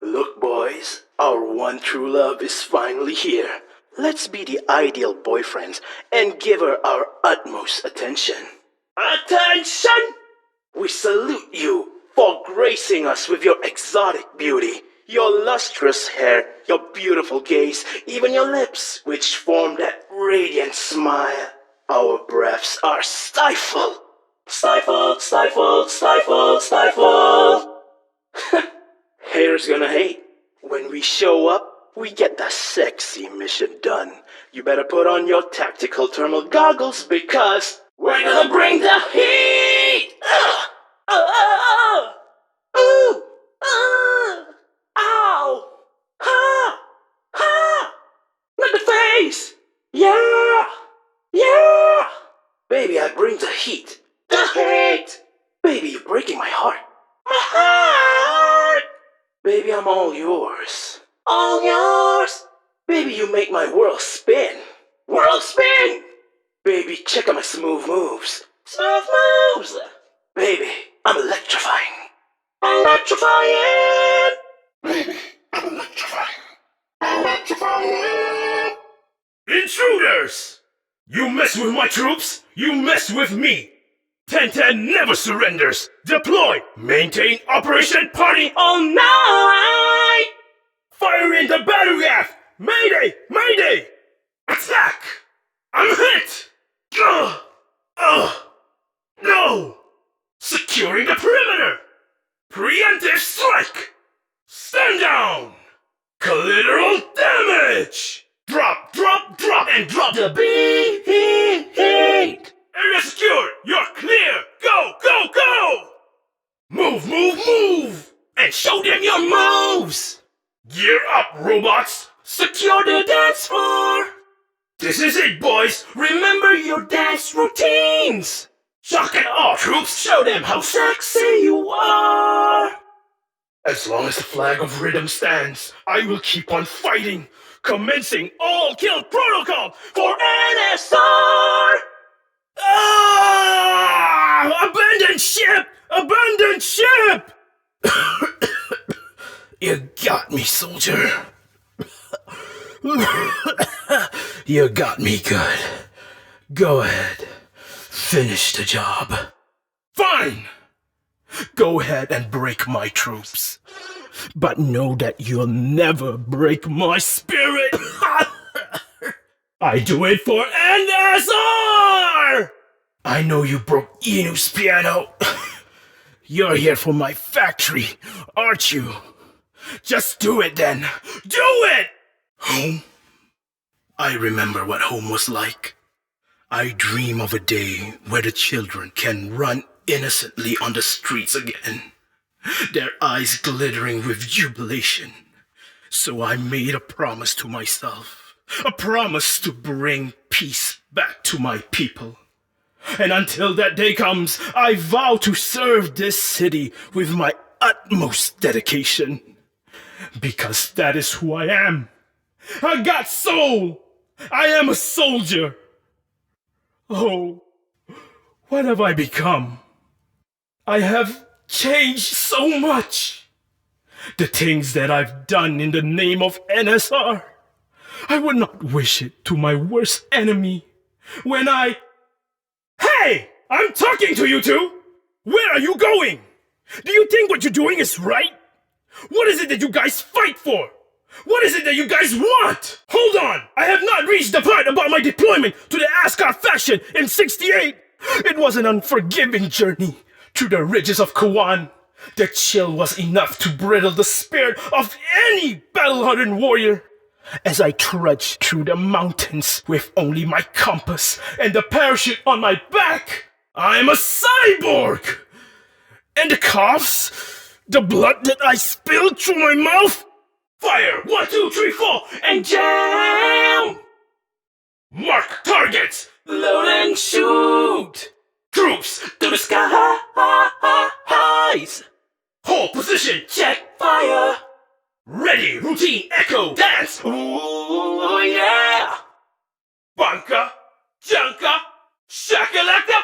Look, boys, our one true love is finally here. Let's be the ideal boyfriends and give her our utmost attention. Attention! We salute you for gracing us with your exotic beauty, your lustrous hair, your beautiful gaze, even your lips, which form that radiant smile. Our breaths are stifled. Stifled, stifled, stifled, stifled. Haters gonna hate. When we show up, we get the sexy mission done. You better put on your tactical thermal goggles because we're gonna bring the heat! Ooh! Ow! Ha! Ha! Not the face! Yeah! Yeah! Baby, I bring the heat. The heat! Baby, you're breaking my heart. My heart! Baby, I'm all yours. All yours! Baby, you make my world spin. World spin! Baby, check out my smooth moves. Smooth moves! Baby, I'm electrifying. Electrifying! Baby, I'm electrifying. Electrifying! Intruders! You mess with my troops, you mess with me! 10-10 never surrenders! Deploy! Maintain Operation Party all night! Fire in the battle aft! Mayday! Mayday! Attack! I'm hit! No! Securing the perimeter! Preemptive strike! Stand down! Collateral damage! Drop, drop, drop, and drop the beat! Area secure! You're clear! Go, go, go! Move, move, move! And show them your moves! Gear up, robots! Secure the dance floor! This is it, boys! Remember your dance routines! Shock and awe, troops! Show them how sexy you are! As long as the flag of rhythm stands, I will keep on fighting, commencing all-kill protocol for NSR! Abandon ship! Abandon ship! You got me, soldier. You got me good. Go ahead. Finish the job. Fine! Go ahead and break my troops. But know that you'll never break my spirit! I do it for NSR! I know you broke Inu's piano. You're here for my factory, aren't you? Just do it then. Do it! Home? I remember what home was like. I dream of a day where the children can run innocently on the streets again, their eyes glittering with jubilation. So I made a promise to myself, a promise to bring peace back to my people. And until that day comes, I vow to serve this city with my utmost dedication. Because that is who I am. I got soul. I am a soldier. Oh, what have I become? I have changed so much. The things that I've done in the name of NSR, I would not wish it to my worst enemy. Hey! I'm talking to you two! Where are you going? Do you think what you're doing is right? What is it that you guys fight for? What is it that you guys want? Hold on! I have not reached the part about my deployment to the Ascot faction in '68! It was an unforgiving journey through the ridges of Kawan. The chill was enough to brittle the spirit of any battle-hardened warrior. As I trudged through the mountains with only my compass and the parachute on my back, I'm a cyborg! And the coughs, the blood that I spilled through my mouth. Fire! 1, 2, 3, 4, and jam! Mark targets! Load and shoot! Troops to the skies! Hold position! Check fire! Ready! Routine! Echo! Dance! Ooh, yeah! Bunka! Junka! Shakalaka!